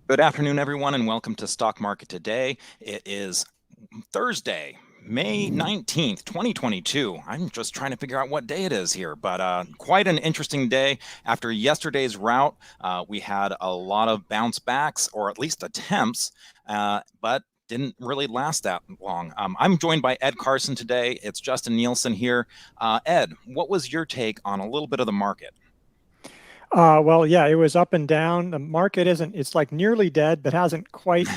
Good afternoon, everyone, and welcome to Stock Market Today. It is Thursday, May 19th, 2022. I'm just trying to figure out what day it is here, but quite an interesting day. After yesterday's rout, we had a lot of bounce backs, or at least attempts, but didn't really last that long. I'm joined by Ed Carson today. It's Justin Nielsen here. Ed, what was your take on a little bit of the market? Well, yeah, it was up and down. The market it's like nearly dead, but isn't quite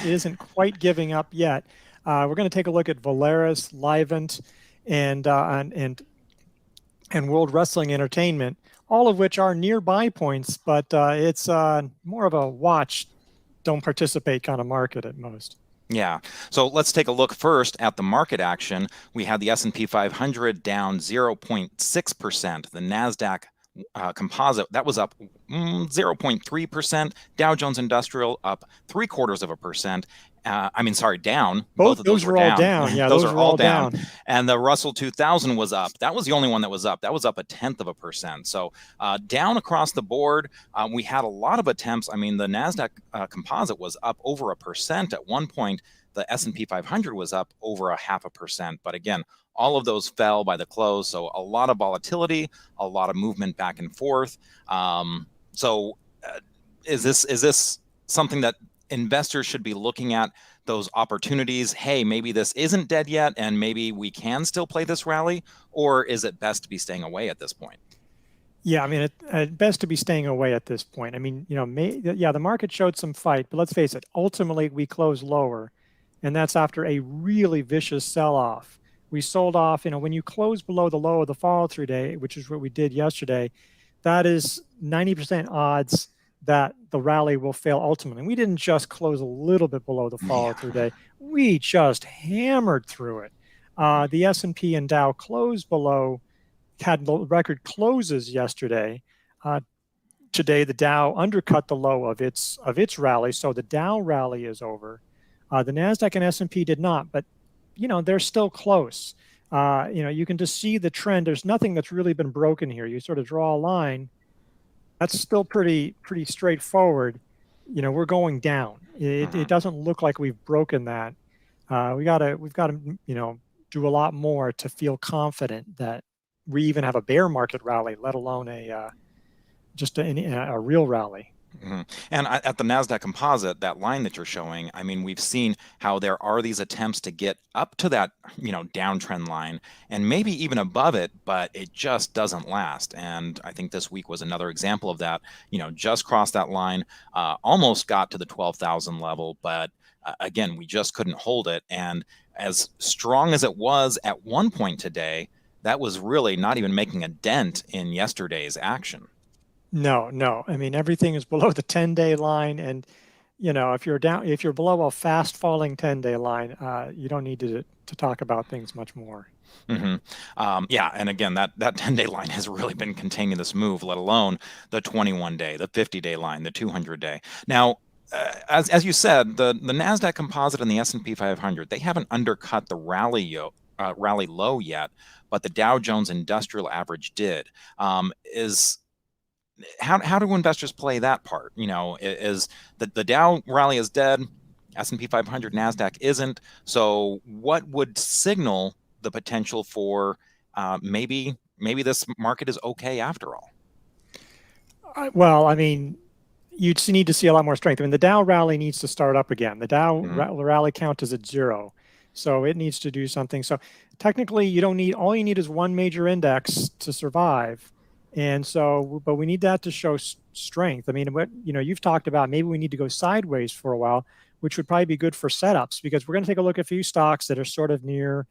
giving up yet. We're going to take a look at Valaris, Livent, and, uh, and and and World Wrestling Entertainment, all of which are nearby points, but it's more of a watch, don't participate kind of market at most. Yeah. So let's take a look first at the market action. We had the S&P 500 down 0.6%. The Nasdaq composite that was up 0.3%. Dow Jones Industrial up 0.75%. Sorry, down. Both Both of those those were are all down. down. Yeah, Those those are are all all down. down. And the Russell 2000 was up. That was the only one that was up. That was up 0.1%. So down across the board. We had a lot of attempts. I mean, the Nasdaq composite was up over 1% at one point. The S&P 500 was up over 0.5%. But again, all of those fell by the close. So a lot of volatility, a lot of movement back and forth. So is this something that investors should be looking at, those opportunities? Hey, maybe this isn't dead yet, and maybe we can still play this rally, or is it best to be staying away at this point? Yeah, I mean, best to be staying away at this point. I mean, yeah, the market showed some fight, but let's face it, ultimately we closed lower, and that's after a really vicious sell-off. We sold off, when you close below the low of the follow-through day, which is what we did yesterday, that is 90% odds that the rally will fail ultimately. And we didn't just close a little bit below the Yeah. follow-through day; we just hammered through it. The S&P and Dow closed below had record closes yesterday. Uh, Today, the Dow undercut the low of its rally, so the Dow rally is over. The Nasdaq and S&P did not, but they're still close. You can just see the trend. There's nothing that's really been broken here. You sort of draw a line. That's still pretty straightforward. We're going down. It doesn't look like we've broken that. We've got to do a lot more to feel confident that we even have a bear market rally, let alone just a real rally. Mhm. And at the Nasdaq Composite, that line that you're showing, I mean, we've seen how there are these attempts to get up to that, downtrend line and maybe even above it, but it just doesn't last. And I think this week was another example of that. Just crossed that line, almost got to the 12,000 level, but again, we just couldn't hold it. And as strong as it was at one point today, that was really not even making a dent in yesterday's action. No, no. I mean, everything is below the 10-day line, and if you're below a fast falling 10-day line, you don't need to talk about things much more. hmm yeah, and again, that 10-day line has really been containing this move, let alone the 21-day, the 50-day line, the 200-day. Now, as you said, the Nasdaq Composite and the S&P 500, they haven't undercut the rally low yet, but the Dow Jones Industrial Average did. Is how do investors play that part? Is the Dow rally is dead, S&P 500, Nasdaq isn't. So what would signal the potential for maybe this market is okay after all? Well, I mean, you just need to see a lot more strength. I mean, the Dow rally needs to start up again. The Dow Mhm. rally count is at 0, so it needs to do something. So technically, you don't need all you need is one major index to survive, and so but we need that to show strength. I mean, what you've talked about, maybe we need to go sideways for a while, which would probably be good for setups because we're going to take a look at a few stocks that are sort of near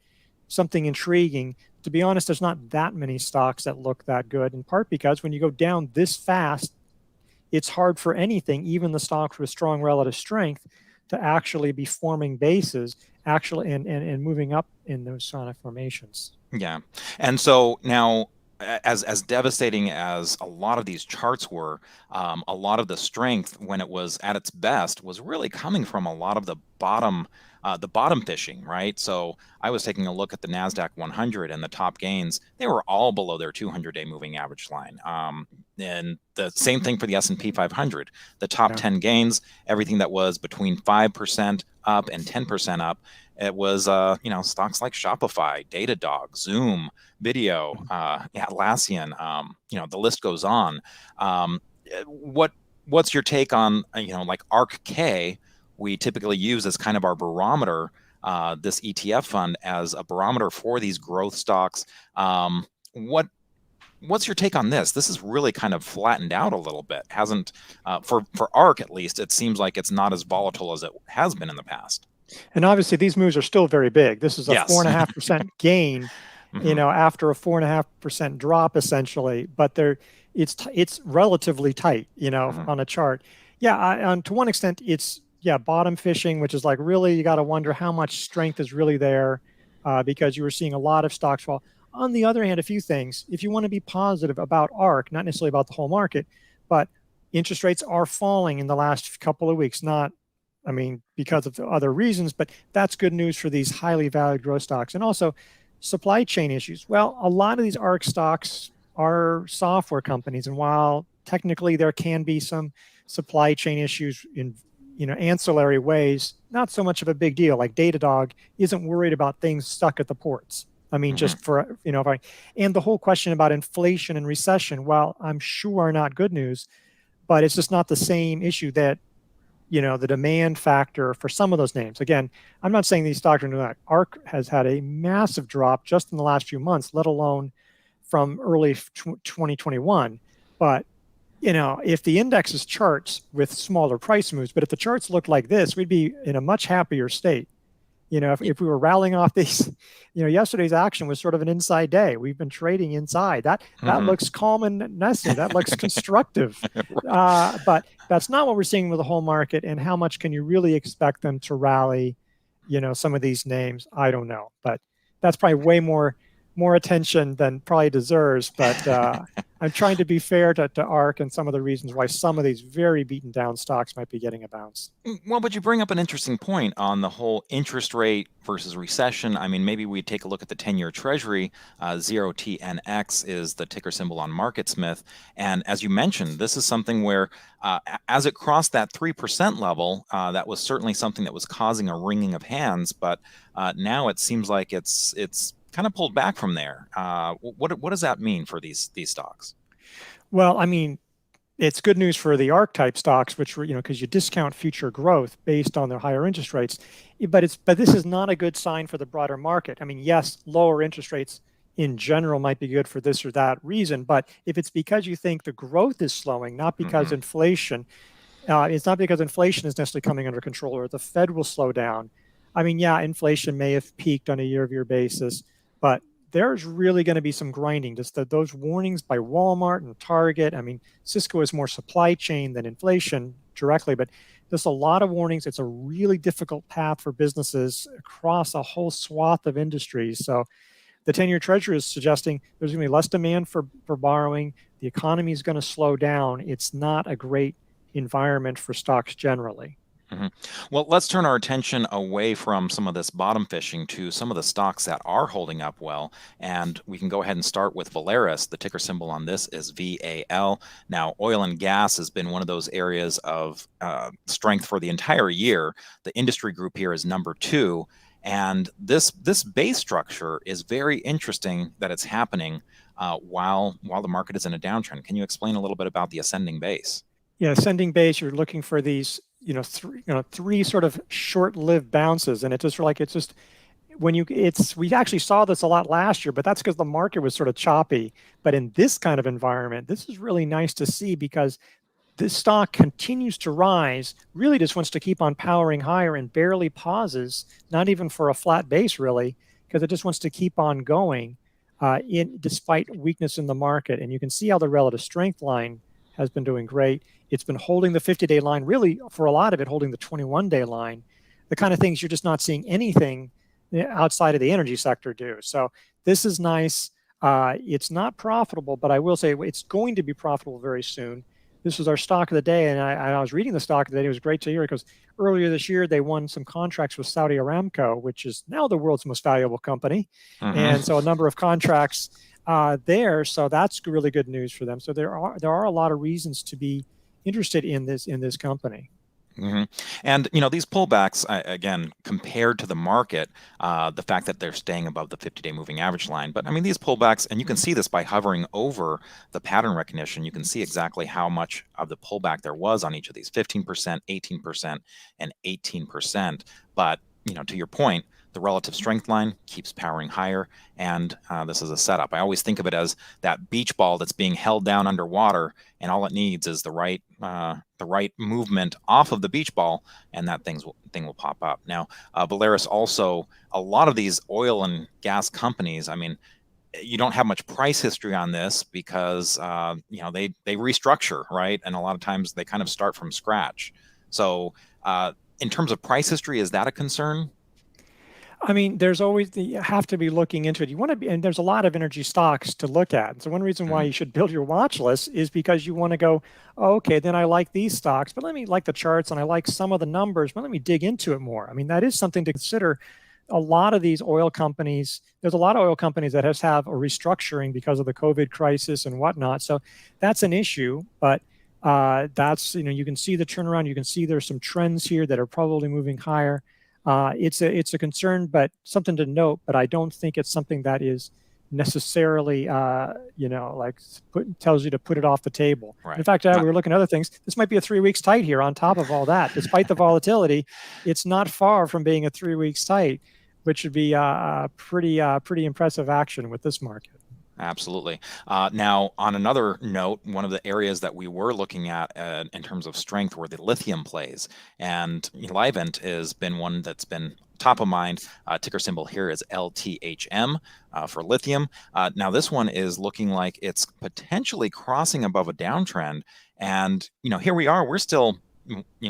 something intriguing. To be honest, there's not that many stocks that look that good, in part because when you go down this fast, it's hard for anything, even the stocks with strong relative strength, to actually be forming bases, actually, and moving up in those sonic formations. Yeah. And so now, as devastating as a lot of these charts were, a lot of the strength when it was at its best was really coming from a lot of the the bottom fishing, right? So I was taking a look at the Nasdaq 100 and the top gains; they were all below their 200-day moving average line. And the same thing for the S&P 500. The top 10 gains, everything that was between 5% up and 10% up, it was stocks like Shopify, Datadog, Zoom, Video, Atlassian. The list goes on. What's your take on like ARK-K? We typically use as kind of our barometer, this ETF fund as a barometer for these growth stocks. What's your take on this? This is really kind of flattened out a little bit. Hasn't for ARK at least, it seems like it's not as volatile as it has been in the past. And obviously these moves are still very big. This is a 4.5% gain, after a 4.5% drop essentially, but it's relatively tight, on a chart. Yeah, to one extent it's bottom fishing, which is like really you got to wonder how much strength is really there, because you were seeing a lot of stocks fall. On the other hand, a few things. If you want to be positive about ARK, not necessarily about the whole market, but interest rates are falling in the last couple of weeks, because of other reasons, but that's good news for these highly valued growth stocks. And also supply chain issues. Well, a lot of these ARK stocks are software companies, and while technically there can be some supply chain issues in ancillary ways, not so much of a big deal. Like Datadog isn't worried about things stuck at the ports. Just for, and the whole question about inflation and recession, while I'm sure are not good news, but it's just not the same issue that, the demand factor for some of those names. Again, I'm not saying these stocks are not. ARK has had a massive drop just in the last few months, let alone from early 2021. But, if the indexes charts with smaller price moves, but if the charts looked like this, we'd be in a much happier state. If we were rallying off these, yesterday's action was sort of an inside day. We've been trading inside. That looks calm and nested. That looks constructive. But that's not what we're seeing with the whole market. And how much can you really expect them to rally? Some of these names, I don't know. But that's probably way more attention than probably deserves. But I'm trying to be fair to ARK and some of the reasons why some of these very beaten down stocks might be getting a bounce. Well, but you bring up an interesting point on the whole interest rate versus recession. Maybe we take a look at the 10-year Treasury. 0TNX is the ticker symbol on MarketSmith. And as you mentioned, this is something where as it crossed that 3% level, that was certainly something that was causing a wringing of hands. But now it seems like it's kind of pulled back from there. What does that mean for these stocks? Well, it's good news for the ARK type stocks, which were, because you discount future growth based on their higher interest rates. But this is not a good sign for the broader market. Yes, lower interest rates in general might be good for this or that reason, but if it's because you think the growth is slowing, not because inflation, it's not because inflation is necessarily coming under control or the Fed will slow down. Inflation may have peaked on a year-over-year basis, but there's really going to be some grinding. Just those warnings by Walmart and Target. Cisco is more supply chain than inflation directly, but there's a lot of warnings. It's a really difficult path for businesses across a whole swath of industries. So the 10-year Treasury is suggesting there's going to be less demand for borrowing. The economy is going to slow down. It's not a great environment for stocks generally. Well, let's turn our attention away from some of this bottom fishing to some of the stocks that are holding up well. And we can go ahead and start with Valaris. The ticker symbol on this is VAL. Now, oil and gas has been one of those areas of strength for the entire year. The industry group here is number 2. And this base structure is very interesting that it's happening while the market is in a downtrend. Can you explain a little bit about the ascending base? Yeah, ascending base, you're looking for these three sort of short-lived bounces, and we actually saw this a lot last year, but that's because the market was sort of choppy. But in this kind of environment, this is really nice to see because this stock continues to rise, really just wants to keep on powering higher and barely pauses, not even for a flat base really, because it just wants to keep on going despite weakness in the market. And you can see how the relative strength line has been doing great. It's been holding the 50-day line, really for a lot of it, holding the 21-day line, the kind of things you're just not seeing anything outside of the energy sector do. So this is nice. It's not profitable, but I will say it's going to be profitable very soon. this was our stock of the day, and I was reading the stock of the day. It was great to hear because earlier this year they won some contracts with Saudi Aramco, which is now the world's most valuable company, and so a number of contracts there. So that's really good news for them. So there are a lot of reasons to be interested in this company. Mm-hmm. And these pullbacks, again, compared to the market, the fact that they're staying above the 50-day moving average line. But I mean, these pullbacks, and you can see this by hovering over the pattern recognition, you can see exactly how much of the pullback there was on each of these: 15%, 18%, and 18%. But to your point, the relative strength line keeps powering higher, and this is a setup. I always think of it as that beach ball that's being held down underwater, and all it needs is the right movement off of the beach ball, and that thing will pop up. Now, Valaris also, a lot of these oil and gas companies, I mean, you don't have much price history on this because they restructure, right? And a lot of times they kind of start from scratch. So in terms of price history, is that a concern? I mean, you have to be looking into it. You want to be, and there's a lot of energy stocks to look at. So one reason why you should build your watch list is because you want to go, oh, okay, then I like these stocks, but let me like the charts and I like some of the numbers, but let me dig into it more. I mean, that is something to consider. A lot of these oil companies, there's a lot of oil companies that have a restructuring because of the COVID crisis and whatnot. So that's an issue, but that's, you can see the turnaround. You can see there's some trends here that are probably moving higher. It's a concern, but something to note. But I don't think it's something that is necessarily, tells you to put it off the table. Right. In fact, we were looking at other things. This might be a 3 weeks tight here on top of all that. Despite the volatility, it's not far from being a 3 weeks tight, which would be pretty impressive action with this market. Absolutely. Now, on another note, one of the areas that we were looking at in terms of strength were the lithium plays. And Livent has been one that's been top of mind. Ticker symbol here is LTHM for lithium. Now, this one is looking like it's potentially crossing above a downtrend. And, here we are. We're still,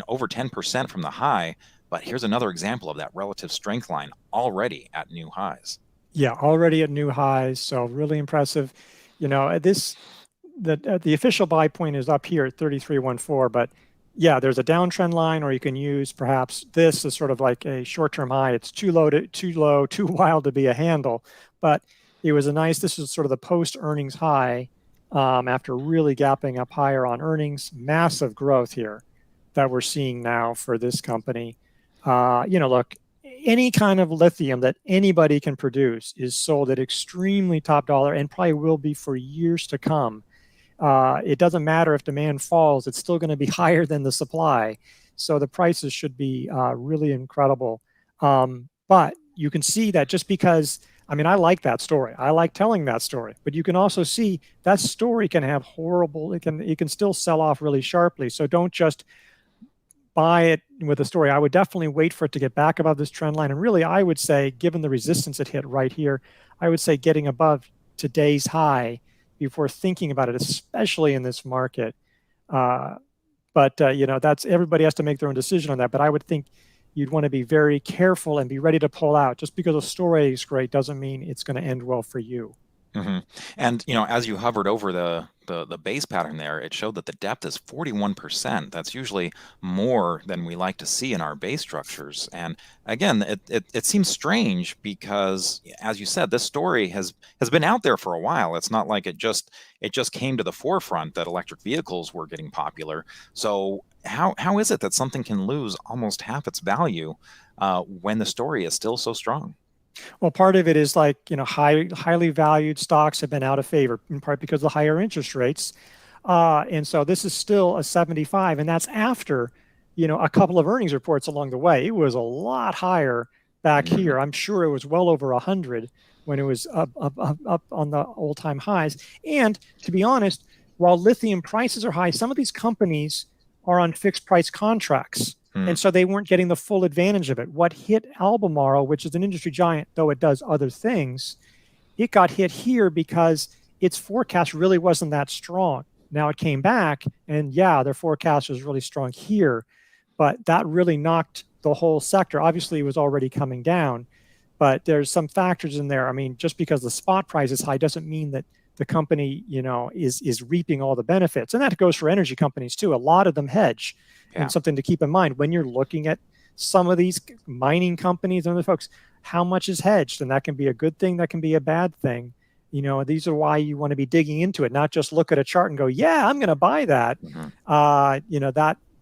over 10% from the high. But here's another example of that relative strength line already at new highs. Yeah, already at new highs. So really impressive. The official buy point is up here at 33.14, but yeah, there's a downtrend line, or you can use perhaps this as sort of like a short-term high. It's too low, too wild to be a handle, but this was sort of the post-earnings high after really gapping up higher on earnings. Massive growth here that we're seeing now for this company. Look, any kind of lithium that anybody can produce is sold at extremely top dollar and probably will be for years to come. It doesn't matter if demand falls, it's still going to be higher than the supply. So the prices should be really incredible. But you can see that just because, I mean, I like that story. I like telling that story. But you can also see that story can have it can still sell off really sharply. So don't just buy it with a story. I would definitely wait for it to get back above this trend line. And really, I would say, given the resistance it hit right here, I would say getting above today's high before thinking about it, especially in this market. That's everybody has to make their own decision on that. But I would think you'd want to be very careful and be ready to pull out. Just because a story is great doesn't mean it's going to end well for you. Mm-hmm. And as you hovered over the base pattern there, it showed that the depth is 41%. That's usually more than we like to see in our base structures. And again, it seems strange because, as you said, this story has been out there for a while. It's not like it just came to the forefront that electric vehicles were getting popular. So how is it that something can lose almost half its value when the story is still so strong? Well, part of it is like, highly valued stocks have been out of favor, in part because of the higher interest rates. And so this is still a 75, and that's after, a couple of earnings reports along the way. It was a lot higher back here. I'm sure it was well over 100 when it was up on the all-time highs. And to be honest, while lithium prices are high, some of these companies are on fixed price contracts. And so they weren't getting the full advantage of it. What hit Albemarle, which is an industry giant, though it does other things, it got hit here because its forecast really wasn't that strong. Now it came back, and yeah, their forecast was really strong here, but that really knocked the whole sector. Obviously, it was already coming down, but there's some factors in there. I mean, just because the spot price is high doesn't mean that the company, is reaping all the benefits. And that goes for energy companies too. A lot of them hedge. Yeah. And something to keep in mind when you're looking at some of these mining companies and other folks, how much is hedged? And that can be a good thing, that can be a bad thing. These are why you want to be digging into it, not just look at a chart and go, yeah, I'm going to buy that.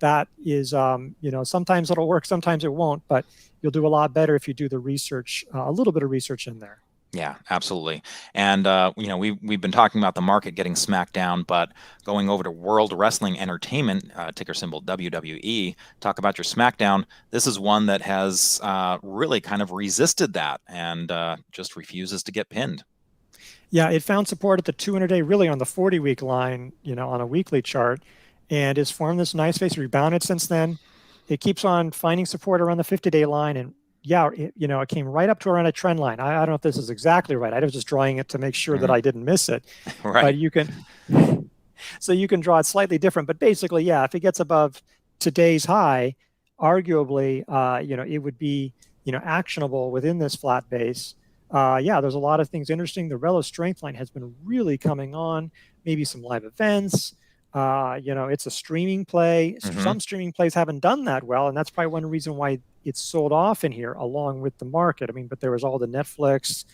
That is, sometimes it'll work, sometimes it won't, but you'll do a lot better if you do the research, a little bit of research in there. Yeah, absolutely. And we've been talking about the market getting smacked down, but going over to World Wrestling Entertainment, ticker symbol WWE, talk about your smackdown. This is one that has really kind of resisted that and just refuses to get pinned. Yeah, it found support at the 200-day, really on the 40-week line, on a weekly chart, and it's formed this nice face, rebounded since then. It keeps on finding support around the 50-day line, and yeah, it came right up to around a trend line. I don't know if this is exactly right. I was just drawing it to make sure that I didn't miss it. Right. But you can draw it slightly different. But basically, yeah, if it gets above today's high, arguably, it would be, actionable within this flat base. There's a lot of things interesting. The relative strength line has been really coming on. Maybe some live events. It's a streaming play. Some streaming plays haven't done that well, and that's probably one reason why it's sold off in here along with the market. I mean, but there was all the Netflix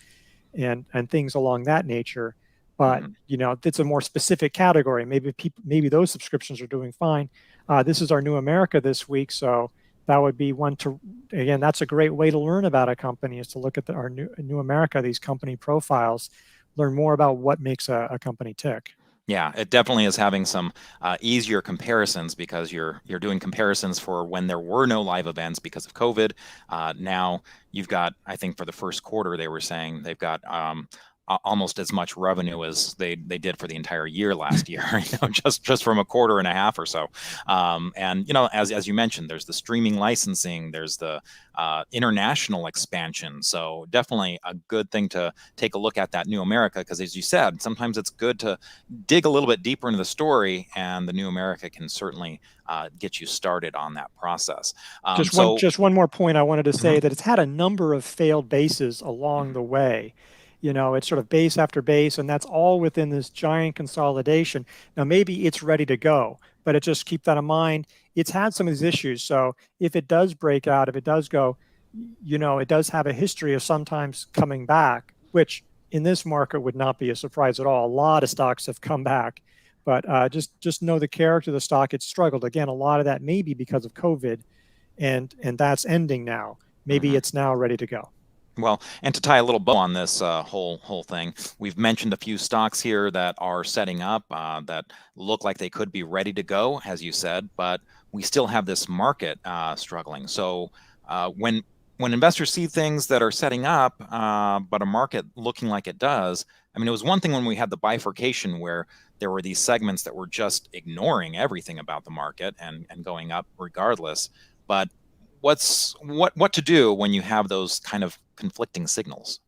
and things along that nature. But it's a more specific category. Maybe those subscriptions are doing fine. This is our New America this week, so that would be one to, again, that's a great way to learn about a company, is to look at our New America, these company profiles, learn more about what makes a company tick. Yeah, it definitely is having some easier comparisons, because you're doing comparisons for when there were no live events because of COVID. Now you've got, I think for the first quarter, they were saying they've got almost as much revenue as they did for the entire year last year, just from a quarter and a half or so. And as you mentioned, there's the streaming licensing, there's the international expansion. So definitely a good thing to take a look at that New America, because as you said, sometimes it's good to dig a little bit deeper into the story, and the New America can certainly get you started on that process. Just one more point I wanted to say, that it's had a number of failed bases along the way. It's sort of base after base, and that's all within this giant consolidation. Now, maybe it's ready to go, but just keep that in mind. It's had some of these issues. So if it does break out, if it does go, it does have a history of sometimes coming back, which in this market would not be a surprise at all. A lot of stocks have come back, but just know the character of the stock. It's struggled. Again, a lot of that may be because of COVID, and that's ending now. Maybe it's now ready to go. Well, and to tie a little bow on this whole thing, we've mentioned a few stocks here that are setting up, that look like they could be ready to go, as you said, but we still have this market struggling. So when investors see things that are setting up, but a market looking like it does, I mean, it was one thing when we had the bifurcation where there were these segments that were just ignoring everything about the market and going up regardless. But what to do when you have those kind of conflicting signals?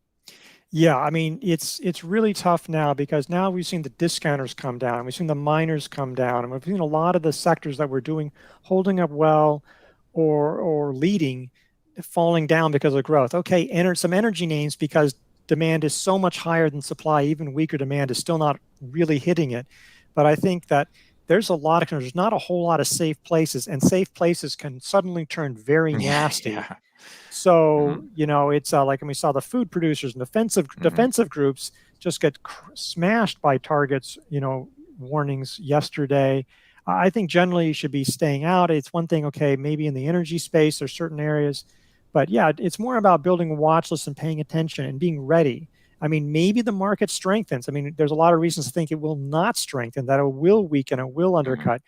Yeah, I mean, it's really tough now, because now we've seen the discounters come down, we've seen the miners come down, and we've seen a lot of the sectors that we're holding up well or leading, falling down because of growth. Okay, enter some energy names, because demand is so much higher than supply. Even weaker demand is still not really hitting it. But I think that there's not a whole lot of safe places, and safe places can suddenly turn very nasty. Yeah. So, it's like when we saw the food producers and defensive groups just get smashed by targets, warnings yesterday. I think generally you should be staying out. It's one thing, okay, maybe in the energy space, there's certain areas, but yeah, it's more about building a watch list and paying attention and being ready. I mean, maybe the market strengthens. I mean, there's a lot of reasons to think it will not strengthen, that it will weaken, it will undercut,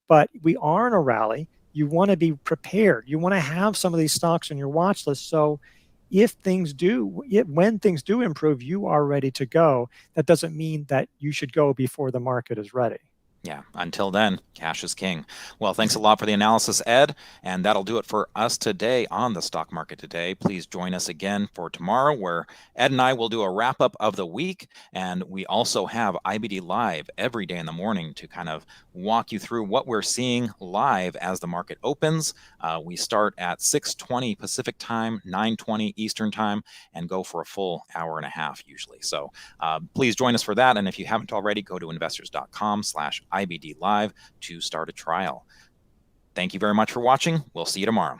but we are in a rally. You want to be prepared. You want to have some of these stocks on your watch list. So when things do improve, you are ready to go. That doesn't mean that you should go before the market is ready. Yeah, until then, cash is king. Well, thanks a lot for the analysis, Ed. And that'll do it for us today on the Stock Market Today. Please join us again for tomorrow, where Ed and I will do a wrap up of the week. And we also have IBD Live every day in the morning to kind of walk you through what we're seeing live as the market opens. We start at 6:20 Pacific time, 9:20 Eastern time, and go for a full hour and a half usually. So please join us for that. And if you haven't already, go to investors.com/IBD Live to start a trial. Thank you very much for watching. We'll see you tomorrow.